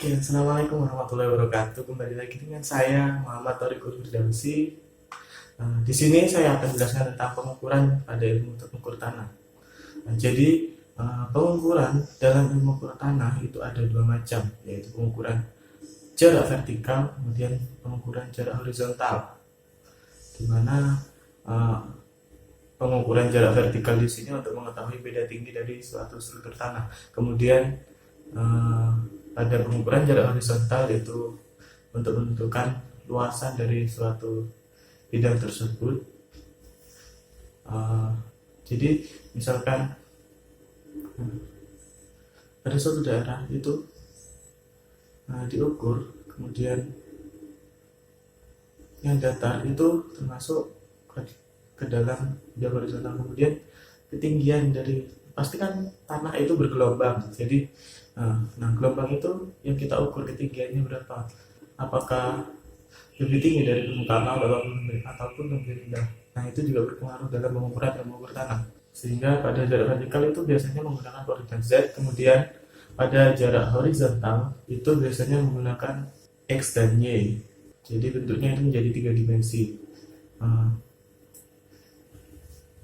Oke, Assalamualaikum warahmatullahi wabarakatuh. Kembali lagi dengan saya Muhammad Thoriq Firdausi. Di sini saya akan menjelaskan tentang pengukuran pada ilmu pengukur tanah. Jadi pengukuran dalam ilmu pengukur tanah itu ada dua macam, yaitu pengukuran jarak vertikal, kemudian pengukuran jarak horizontal. Di mana eh, pengukuran jarak vertikal di sini untuk mengetahui beda tinggi dari suatu struktur tanah. Kemudian eh, pada pengukuran jarak horizontal itu untuk menentukan luasan dari suatu bidang tersebut. Uh, jadi misalkan pada suatu daerah itu diukur, kemudian yang datar itu termasuk ke dalam bidang horizontal, kemudian ketinggian dari, pasti kan tanah itu bergelombang, jadi gelombang itu yang kita ukur ketinggiannya berapa, apakah lebih tinggi dari permukaan laut ataupun lebih rendah. Nah itu juga berpengaruh dalam pengukuran dan mengukur tanah. Sehingga pada jarak vertikal itu biasanya menggunakan koordinat Z, kemudian pada jarak horizontal itu biasanya menggunakan X dan Y. Jadi bentuknya itu menjadi tiga dimensi.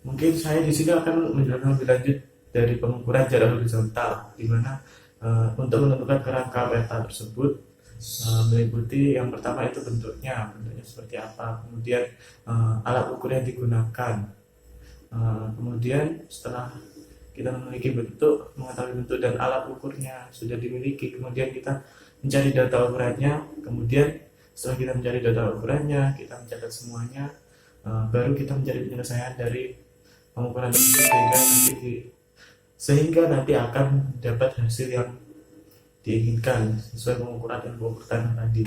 Mungkin saya di sini akan menjelaskan lebih lanjut dari pengukuran jarak horizontal, di mana untuk menentukan kerangka peta tersebut meliputi yang pertama itu bentuknya seperti apa, kemudian alat ukur yang digunakan, kemudian setelah kita memiliki bentuk, mengetahui bentuk dan alat ukurnya sudah dimiliki, kemudian kita mencari data ukurannya, kemudian setelah kita mencari data ukurannya, kita mencatat semuanya, baru kita mencari penyelesaian dari pengukuran tersebut sehingga nanti akan dapat hasil yang diinginkan sesuai pengukuran dan pengukur tanah tadi.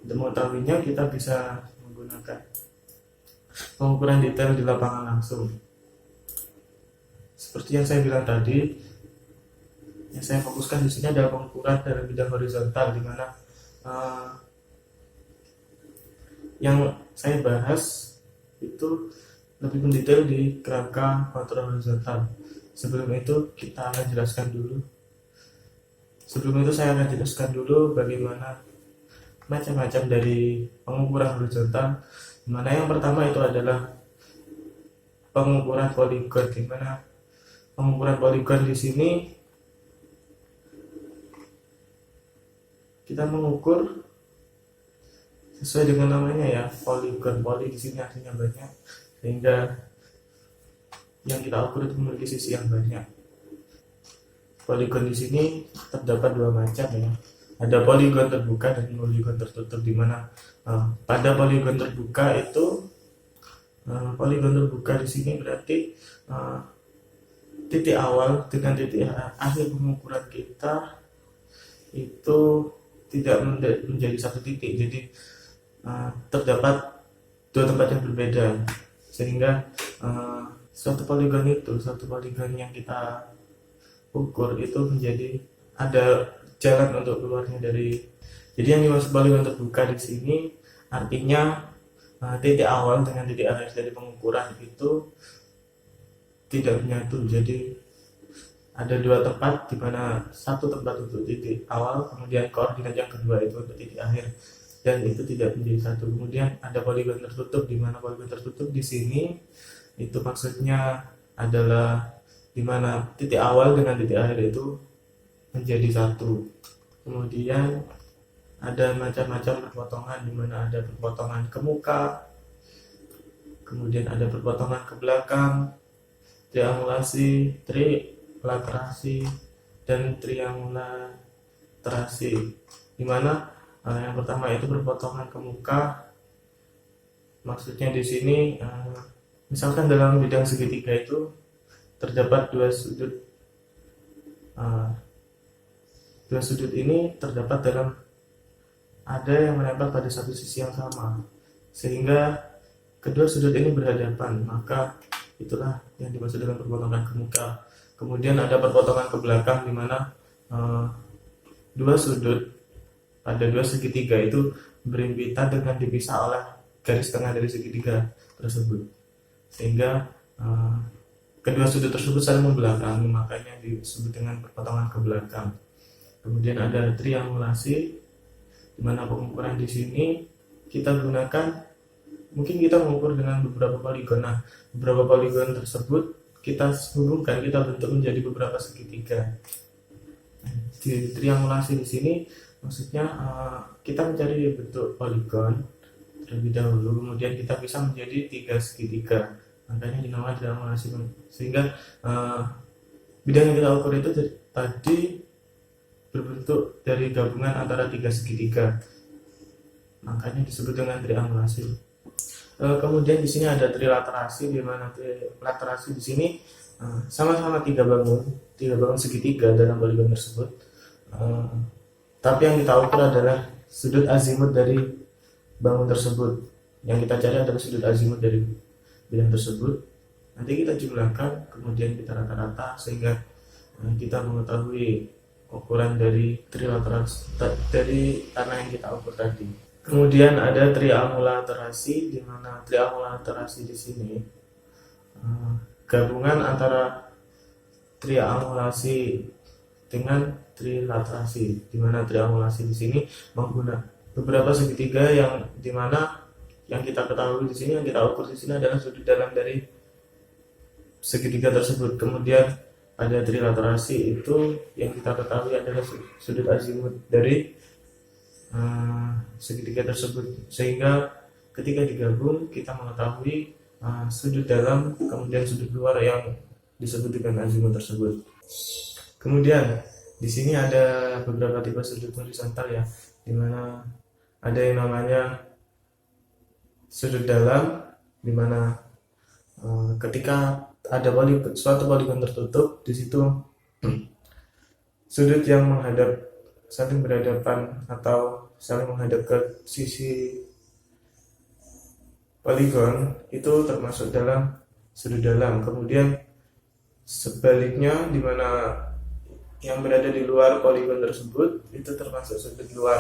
Untuk mengetahuinya kita bisa menggunakan pengukuran detail di lapangan langsung. Seperti yang saya bilang tadi, yang saya fokuskan di sini adalah pengukuran dalam bidang horizontal, di mana yang saya bahas itu lebih mendetail di kerangka kontrol horizontal. Sebelum itu kita akan jelaskan dulu. Sebelum itu saya akan jelaskan dulu bagaimana macam-macam dari pengukuran horizontal. Dimana yang pertama itu adalah pengukuran poligon, di mana pengukuran poligon di sini kita mengukur sesuai dengan namanya ya, poligon. Poli di sini artinya banyak, sehingga yang kita ukur itu memiliki sisi yang banyak. Poligon di sini terdapat dua macam ya. Ada poligon terbuka dan poligon tertutup, di mana pada poligon terbuka itu poligon terbuka di sini berarti titik awal dengan titik akhir pengukuran kita itu tidak menjadi satu titik. Jadi terdapat dua tempat yang berbeda, sehingga suatu poligon yang kita ukur itu menjadi ada jalan untuk keluarnya dari. Jadi yang dimaksud poligon terbuka di sini artinya titik awal dengan titik akhir dari pengukuran itu tidak menyatu. Jadi ada dua tempat, di mana satu tempat untuk titik awal, kemudian koordinat yang kedua itu untuk titik akhir, dan itu tidak menjadi satu. Kemudian ada poligon tertutup, di mana poligon tertutup di sini itu maksudnya adalah di mana titik awal dengan titik akhir itu menjadi satu. Kemudian ada macam-macam perpotongan, di mana ada perpotongan ke muka, kemudian ada perpotongan ke belakang, triangulasi, trilaterasi, dan triangulaterasi. Di mana yang pertama itu perpotongan ke muka, maksudnya di sini misalkan dalam bidang segitiga itu terdapat dua sudut. Dua sudut ini terdapat dalam, ada yang menempel pada satu sisi yang sama, sehingga kedua sudut ini berhadapan, maka itulah yang dimaksud dengan perpotongan ke muka. Kemudian ada perpotongan ke belakang, di mana dua sudut pada dua segitiga itu berhimpitan dengan dipisah oleh garis tengah dari segitiga tersebut, sehingga kedua sudut tersebut saling membelakangi, makanya disebut dengan perpotongan ke belakang. Kemudian ada triangulasi, di mana pengukuran di sini kita gunakan, mungkin kita mengukur dengan beberapa poligon. Nah, beberapa poligon tersebut kita hubungkan, kita bentuk menjadi beberapa segitiga. Di triangulasi di sini maksudnya kita mencari bentuk poligon terlebih dahulu, kemudian kita bisa menjadi 3 segitiga, makanya dinamakan triangulasi. Sehingga bidang yang kita ukur itu tadi berbentuk dari gabungan antara 3 segitiga, makanya disebut dengan triangulasi. Kemudian di sini ada trilaterasi, di mana trilaterasi di sini sama-sama tiga bangun segitiga dalam poligon tersebut. Tapi yang kita ukur adalah sudut azimut dari bangun tersebut. Yang kita cari adalah sudut azimut dari bidang tersebut. Nanti kita jumlahkan, kemudian kita rata-rata, sehingga kita mengetahui ukuran dari trilaterasi dari tanah yang kita ukur tadi. Kemudian ada triangulaterasi, di mana triangulaterasi di sini gabungan antara triangulasi dengan trilaterasi, di mana triangulasi di sini menggunakan beberapa segitiga yang dimana yang kita ketahui di sini, yang kita ukur di sini adalah sudut dalam dari segitiga tersebut. Kemudian ada trilaterasi, itu yang kita ketahui adalah sudut azimut dari segitiga tersebut, sehingga ketika digabung kita mengetahui sudut dalam kemudian sudut luar yang disebut dengan azimut tersebut. Kemudian di sini ada beberapa tipe sudut horizontal ya, dimana ada yang namanya sudut dalam, dimana ketika ada suatu poligon tertutup, di situ sudut yang menghadap saling berhadapan atau saling menghadap ke sisi poligon itu termasuk dalam sudut dalam. Kemudian sebaliknya, dimana yang berada di luar poligon tersebut itu termasuk sudut luar.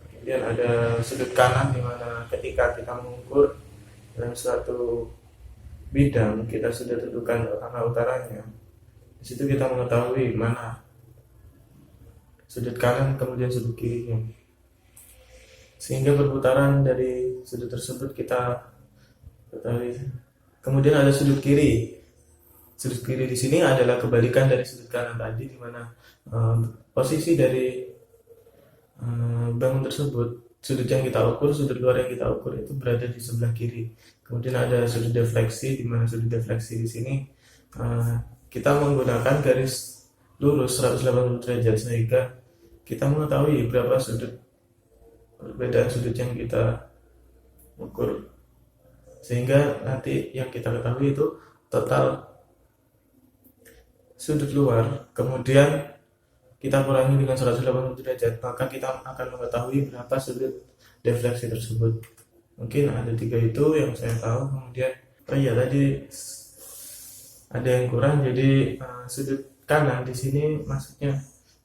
Kemudian ada sudut kanan, dimana ketika kita mengukur dalam suatu bidang, kita sudah tentukan arah utaranya. Di situ kita mengetahui mana sudut kanan kemudian sudut kirinya, sehingga perputaran dari sudut tersebut kita ketahui. Kemudian ada sudut kiri. Sudut kiri di sini adalah kebalikan dari sudut kanan tadi, di mana posisi dari bangun tersebut, sudut yang kita ukur, sudut luar yang kita ukur itu berada di sebelah kiri. Kemudian ada sudut defleksi, di mana sudut defleksi di sini kita menggunakan garis lurus 180 derajat, sehingga kita mengetahui berapa sudut perbedaan sudut yang kita ukur, sehingga nanti yang kita ketahui itu total sudut luar, kemudian kita kurangi dengan 180 derajat, maka kita akan mengetahui berapa sudut defleksi tersebut. Mungkin ada 3 itu yang saya tahu. Kemudian tadi ada yang kurang, jadi sudut kanan di sini maksudnya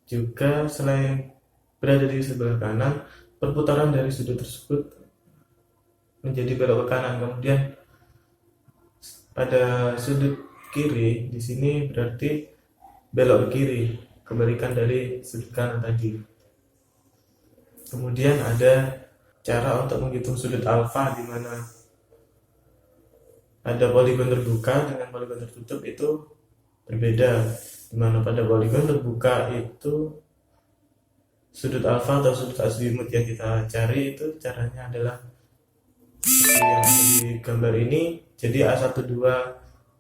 juga selain berada di sebelah kanan, perputaran dari sudut tersebut menjadi belok ke kanan. Kemudian pada sudut kiri di sini berarti belok ke kiri, kebalikan dari sudut kanan tadi. Kemudian ada cara untuk menghitung sudut alfa, di mana ada poligon terbuka dengan poligon tertutup itu berbeda, di mana pada poligon terbuka itu sudut alfa atau sudut azimut yang kita cari itu caranya adalah seperti yang ada di gambar ini. Jadi A12,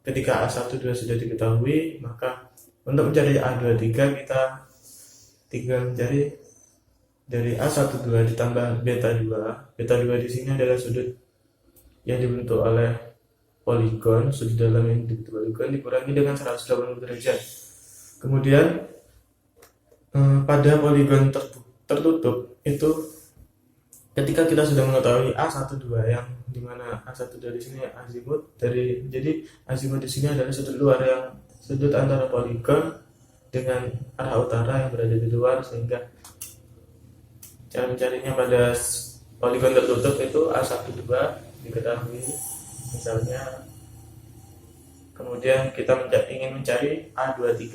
ketika A12 sudah diketahui, maka untuk mencari A23 kita tinggal mencari dari A12 ditambah beta 2. Beta 2 di sini adalah sudut yang dibentuk oleh poligon, sudut dalam yang dibentuk poligon dikurangi dengan 180 derajat. Kemudian pada poligon tertutup itu, ketika kita sudah mengetahui A12 yang dimana A12 di sini azimut jadi azimut di sini adalah sudut luar, yang sudut antara poligon dengan arah utara yang berada di luar, sehingga cara mencarinya pada poligon tertutup itu A12 diketahui misalnya. Kemudian kita ingin mencari A23,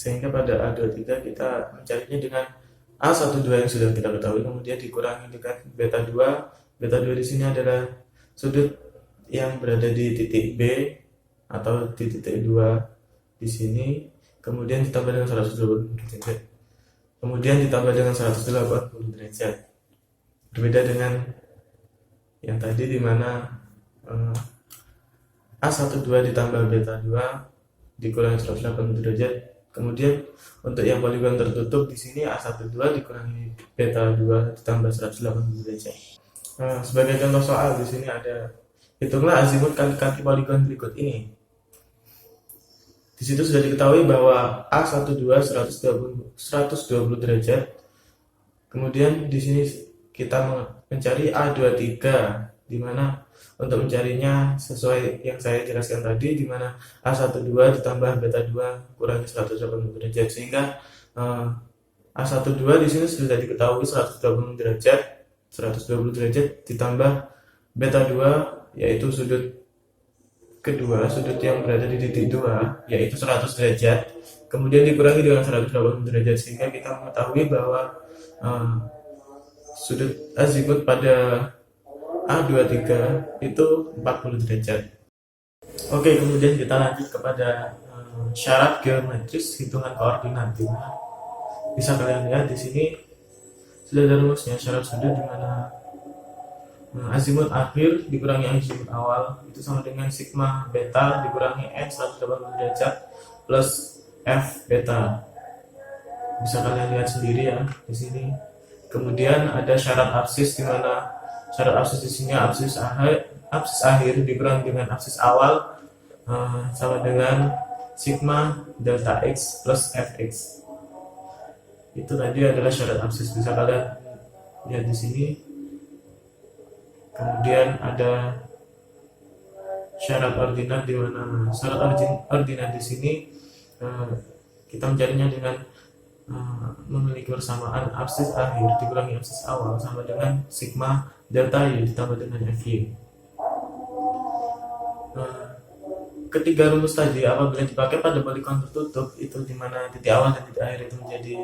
Sehingga pada A23 kita mencarinya dengan A12 yang sudah kita ketahui, kemudian dikurangi dengan beta 2. Beta 2 di sini adalah sudut yang berada di titik B atau di titik 2 di sini, kemudian ditambah dengan 120 derajat. Kemudian ditambah dengan 180 derajat. Berbeda dengan yang tadi di mana A12 ditambah beta 2 dikurangi 180 derajat. Kemudian untuk yang poligon tertutup di sini A12 dikurangi beta 2 ditambah 180 derajat. Nah, sebagai contoh soal di sini ada hitunglah azimut kaki-kaki poligon berikut ini. Di situ sudah diketahui bahwa A12 120 derajat. Kemudian di sini kita mencari A23, di mana untuk mencarinya sesuai yang saya jelaskan tadi, di mana A12 ditambah beta 2 kurangi 180 derajat, sehingga A12 di sini sudah diketahui 120 derajat ditambah beta 2 yaitu sudut kedua, sudut yang berada di titik 2 yaitu 100 derajat, kemudian dikurangi dengan 180 derajat, sehingga kita mengetahui bahwa sudut azimut pada A23 itu 40 derajat. Oke, kemudian kita lanjut kepada syarat geometris hitungan koordinat. Bisa kalian lihat di sini sudah ada rumusnya. Syarat sudut di mana azimut akhir dikurangi azimut awal itu sama dengan sigma beta dikurangi n 180 derajat plus f beta. Bisa kalian lihat sendiri ya di sini. Kemudian ada syarat absis, di mana syarat absis di sini absis akhir dikurangi dengan absis awal sama dengan sigma delta x plus fx. Itu tadi adalah syarat absis, bisa kalian lihat di sini. Kemudian ada syarat ordinat, di mana syarat ordinat di sini kita mencarinya dengan memiliki persamaan absis akhir dikurangi absis awal sama dengan sigma delta y ditambah dengan fy. Ketiga rumus tadi apabila dipakai pada poligon tertutup, itu dimana titik awal dan titik akhir itu menjadi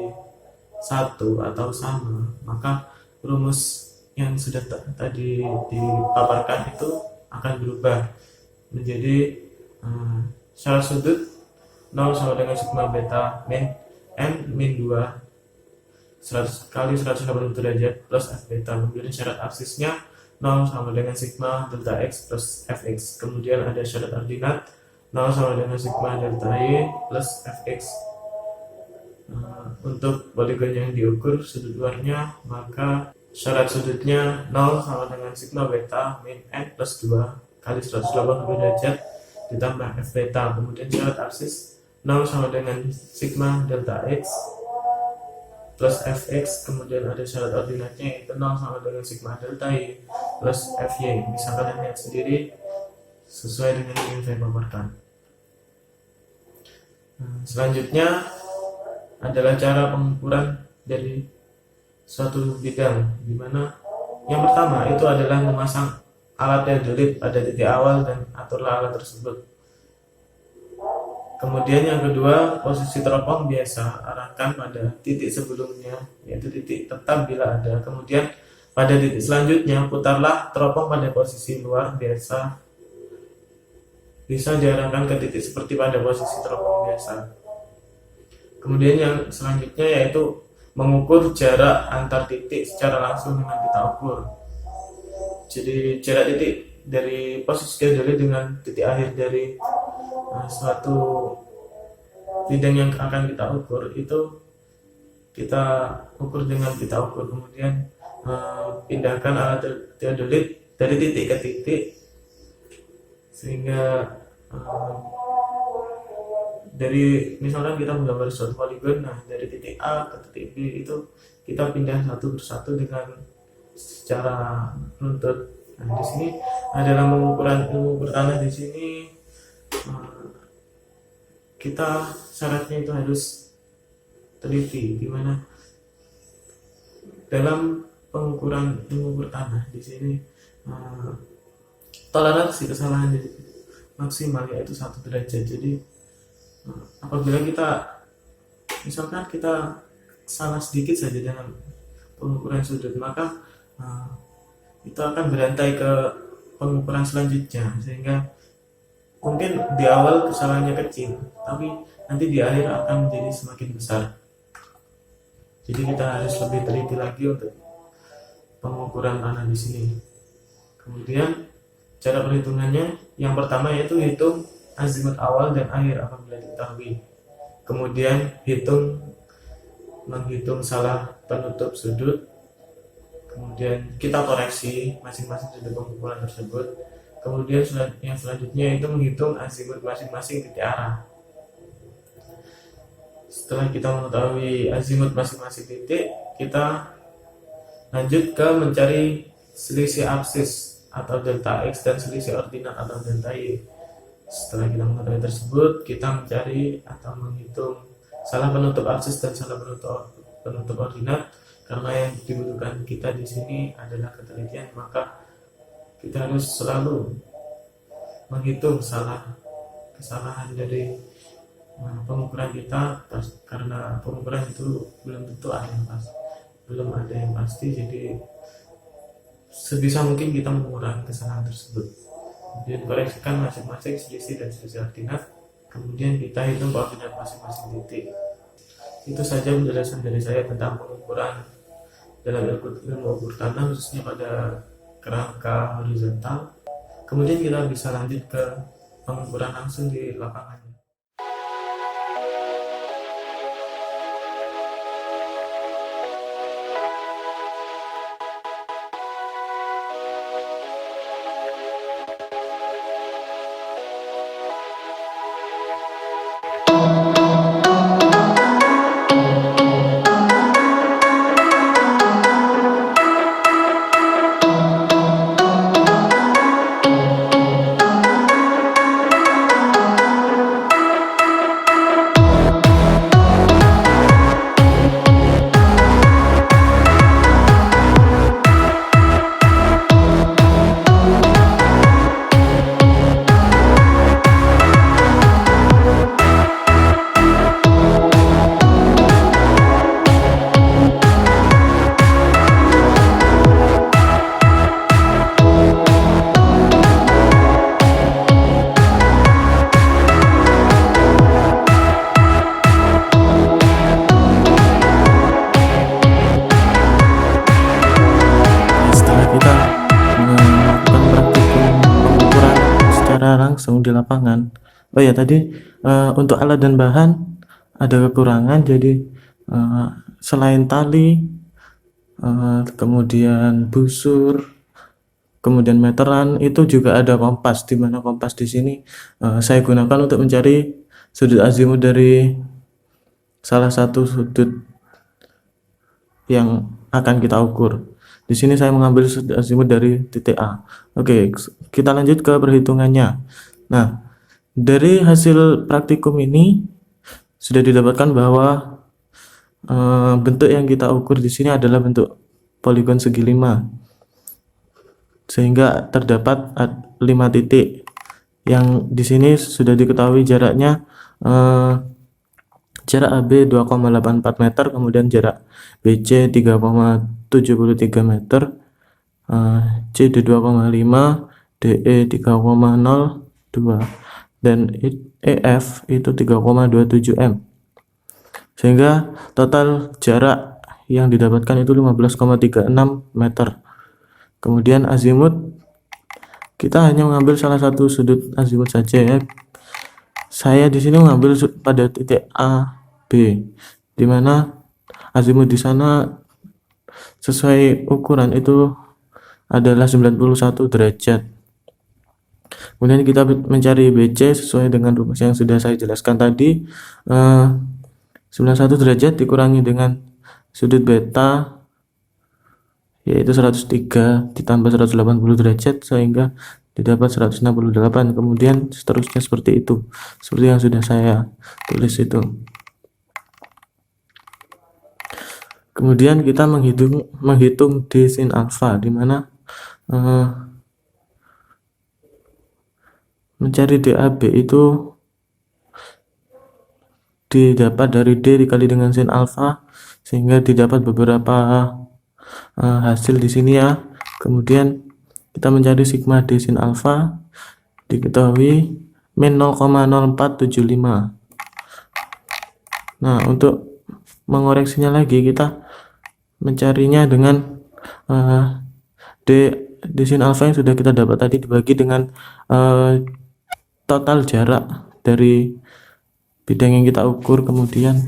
satu atau sama, maka rumus yang sudah tadi dipaparkan itu akan berubah menjadi syarat sudut 0 sama dengan sigma beta min n min 2 100 kali 180 derajat plus f beta. Kemudian syarat absisnya 0 sama dengan sigma delta x plus fx. Kemudian ada syarat ordinat 0 sama dengan sigma delta y plus fx. Untuk poligon yang diukur sudut luarnya, maka syarat sudutnya 0 sama dengan sigma beta min n plus 2 kali 180 derajat ditambah f beta. Kemudian syarat absis 0 sama dengan sigma delta x plus fx. Kemudian ada syarat ordinatnya yaitu 0 sama dengan sigma delta y plus fy. Bisa kalian lihat sendiri sesuai dengan yang saya paparkan. Selanjutnya adalah cara pengukuran dari suatu bidang, di mana yang pertama itu adalah memasang alat teodolit pada titik awal dan aturlah alat tersebut. Kemudian yang kedua, posisi teropong biasa arahkan pada titik sebelumnya, yaitu titik tetap bila ada. Kemudian pada titik selanjutnya putarlah teropong pada posisi luar biasa, bisa diarahkan ke titik seperti pada posisi teropong biasa. Kemudian yang selanjutnya yaitu mengukur jarak antar titik secara langsung dengan pita ukur. Jadi jarak titik dari posisi teodolit dengan titik akhir dari suatu bidang yang akan kita ukur itu kita ukur dengan pita ukur. Kemudian pindahkan alat teodolit dari titik ke titik, sehingga dari misalkan kita menggambar suatu poligon, nah dari titik A ke titik B itu kita pindah satu persatu dengan secara runtut. Nah di sini adalah mengukur tanah. Di sini kita syaratnya itu harus teliti, di mana dalam mengukur tanah di sini toleransi kesalahan maksimal yaitu 1 derajat. Jadi apabila kita Misalkan kita salah sedikit saja dalam pengukuran sudut, maka itu akan berantai ke pengukuran selanjutnya, sehingga mungkin di awal kesalahannya kecil, tapi nanti di akhir akan menjadi semakin besar. Jadi kita harus lebih teliti lagi untuk pengukuran tanah di sini. Kemudian cara perhitungannya yang pertama yaitu hitung azimut awal dan akhir apabila diketahui. Kemudian menghitung salah penutup sudut. Kemudian kita koreksi masing-masing sudut pengukuran tersebut. Kemudian yang selanjutnya itu menghitung azimut masing-masing titik arah. Setelah kita mengetahui azimut masing-masing titik, kita lanjut ke mencari selisih absis atau delta X dan selisih ordinat atau delta Y. Setelah kita mengetahui tersebut, kita mencari atau menghitung salah penutup absis dan salah penutup ordinat. Karena yang dibutuhkan kita di sini adalah ketelitian, maka kita harus selalu menghitung kesalahan dari pengukuran kita, karena pengukuran itu belum tentu ada yang pasti, jadi sebisa mungkin kita mengurangi kesalahan tersebut. Kemudian koreksikan masing-masing selisih dan selisih ordinat, kemudian kita hitung koordinat masing-masing titik. Itu saja penjelasan dari saya tentang pengukuran dalam ilmu ukur tanah, khususnya pada kerangka horizontal. Kemudian kita bisa lanjut ke pengukuran langsung di lapangan. Langsung di lapangan. Oh ya, tadi untuk alat dan bahan ada kekurangan, jadi selain tali, kemudian busur, kemudian meteran, itu juga ada kompas, di mana kompas di sini saya gunakan untuk mencari sudut azimut dari salah satu sudut yang akan kita ukur. Di sini saya mengambil sudut azimut dari titik A. Oke, kita lanjut ke perhitungannya. Nah, dari hasil praktikum ini sudah didapatkan bahwa bentuk yang kita ukur di sini adalah bentuk poligon segi 5, sehingga terdapat 5 titik yang di sini sudah diketahui jaraknya. Jarak AB 2,84 meter, kemudian jarak BC 3,73 meter, CD 2,5, DE 3,02, dan EF itu 3,27 M. Sehingga total jarak yang didapatkan itu 15,36 meter. Kemudian azimut, kita hanya mengambil salah satu sudut azimut saja ya. Saya di sini mengambil pada titik A, B, di mana azimut di sana sesuai ukuran itu adalah 91 derajat. Kemudian kita mencari BC sesuai dengan rumus yang sudah saya jelaskan tadi. 91 derajat dikurangi dengan sudut beta yaitu 103 ditambah 180 derajat sehingga didapat 168. Kemudian seterusnya seperti itu, seperti yang sudah saya tulis itu. Kemudian kita menghitung D sin alfa, di mana mencari DAB itu didapat dari D dikali dengan sin alfa, sehingga didapat beberapa hasil di sini ya. Kemudian kita mencari sigma D sin alfa, diketahui min 0,0475. Nah, untuk mengoreksinya lagi kita mencarinya dengan D sin alfa yang sudah kita dapat tadi dibagi dengan total jarak dari bidang yang kita ukur, kemudian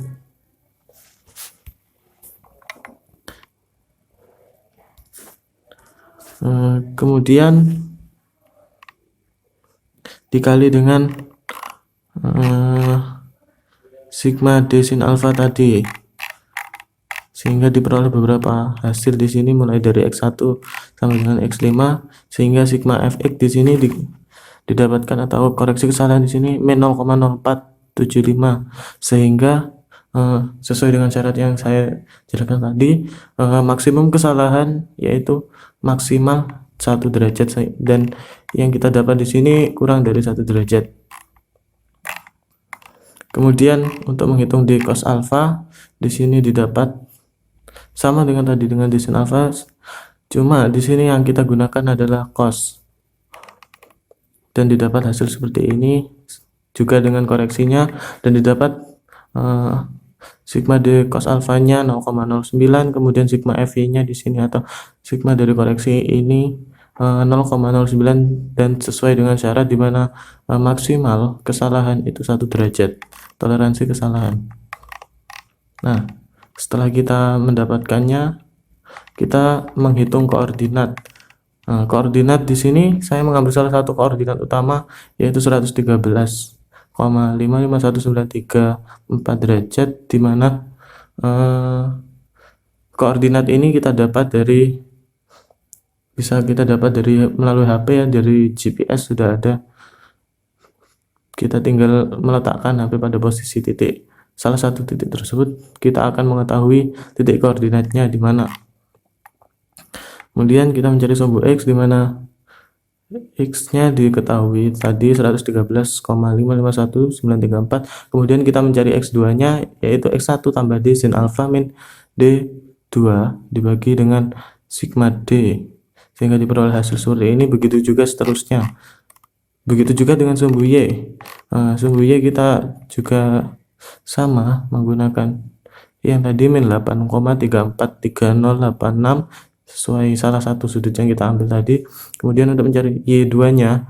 dikali dengan sigma D sin alfa tadi, sehingga diperoleh beberapa hasil di sini mulai dari X1 sama dengan X5, sehingga sigma Fx di sini didapatkan atau koreksi kesalahan di sini min 0,0475, sehingga sesuai dengan syarat yang saya jelaskan tadi, maksimum kesalahan yaitu maksimal 1 derajat, dan yang kita dapat di sini kurang dari 1 derajat. Kemudian untuk menghitung D cos alfa di sini didapat sama dengan tadi dengan D sin alfa, cuma di sini yang kita gunakan adalah cos, dan didapat hasil seperti ini juga dengan koreksinya, dan didapat sigma D cos alfanya 0,09, kemudian sigma FY nya di sini atau sigma dari koreksi ini 0,09, dan sesuai dengan syarat di mana maksimal kesalahan itu 1 derajat toleransi kesalahan. Nah, setelah kita mendapatkannya, kita menghitung koordinat. Koordinat di sini saya mengambil salah satu koordinat utama yaitu 113,55193,4 derajat, di mana koordinat ini bisa kita dapat dari melalui HP ya, dari GPS sudah ada. Kita tinggal meletakkan HP pada posisi titik salah satu titik tersebut, kita akan mengetahui titik koordinatnya di mana. Kemudian kita mencari sumbu X, di mana X-nya diketahui tadi 113,551,934. Kemudian kita mencari X2-nya yaitu X1 tambah D sin alfa min D2 dibagi dengan sigma D, sehingga diperoleh hasil seperti ini. Begitu juga seterusnya. Begitu juga dengan sumbu Y. Sumbu Y kita juga sama menggunakan yang tadi min 8,343086 sesuai salah satu sudut yang kita ambil tadi. Kemudian untuk mencari Y2-nya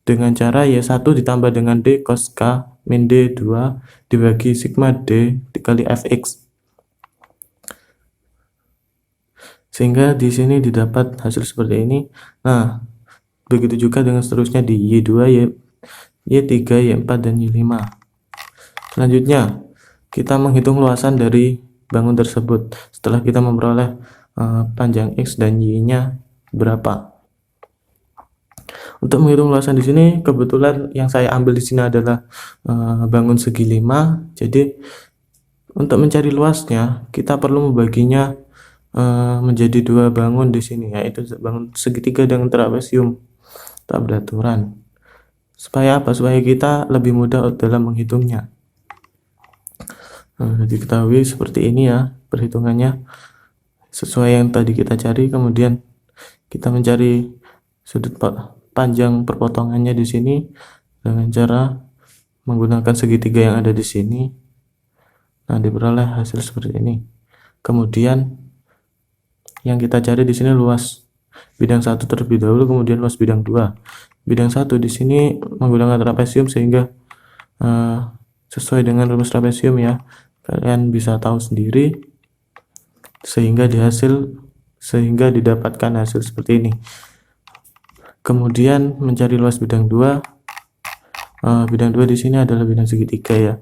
dengan cara Y1 ditambah dengan D cos K min D2 dibagi sigma D dikali Fx, sehingga di sini didapat hasil seperti ini. Nah, begitu juga dengan seterusnya di Y2, Y3, Y4, dan Y5. Selanjutnya, kita menghitung luasan dari bangun tersebut setelah kita memperoleh panjang X dan Y-nya berapa. Untuk menghitung luasan di sini, kebetulan yang saya ambil di sini adalah bangun segi 5. Jadi, untuk mencari luasnya, kita perlu membaginya menjadi 2 bangun di sini, yaitu bangun segitiga dengan trapesium tak beraturan. Supaya apa? Supaya kita lebih mudah dalam menghitungnya. Diketahui seperti ini ya perhitungannya sesuai yang tadi kita cari. Kemudian kita mencari sudut panjang perpotongannya di sini dengan cara menggunakan segitiga yang ada di sini. Nah, diperoleh hasil seperti ini. Kemudian yang kita cari di sini luas bidang 1 terlebih dahulu, kemudian luas bidang 2. Bidang 1 di sini menggunakan trapesium, sehingga sesuai dengan rumus trapesium ya, kalian bisa tahu sendiri, sehingga didapatkan hasil seperti ini. Kemudian mencari luas bidang 2. Bidang 2 di sini adalah bidang segitiga ya,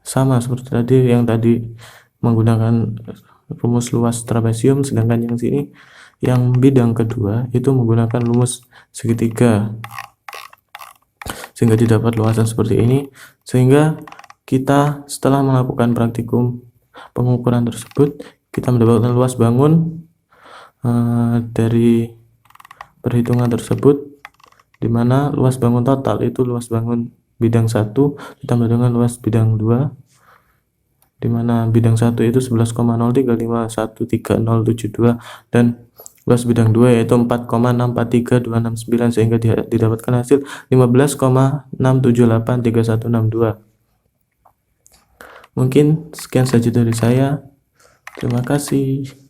sama seperti tadi, yang tadi menggunakan rumus luas trapesium, sedangkan yang sini yang bidang kedua itu menggunakan rumus segitiga, sehingga didapat luasan seperti ini. Sehingga kita setelah melakukan praktikum pengukuran tersebut, kita mendapatkan luas bangun dari perhitungan tersebut, di mana luas bangun total itu luas bangun bidang 1 ditambah dengan luas bidang 2, di mana bidang 1 itu 11,03513072 dan luas bidang 2 yaitu 4,643269 sehingga didapatkan hasil 15,6783162. Mungkin sekian saja dari saya. Terima kasih.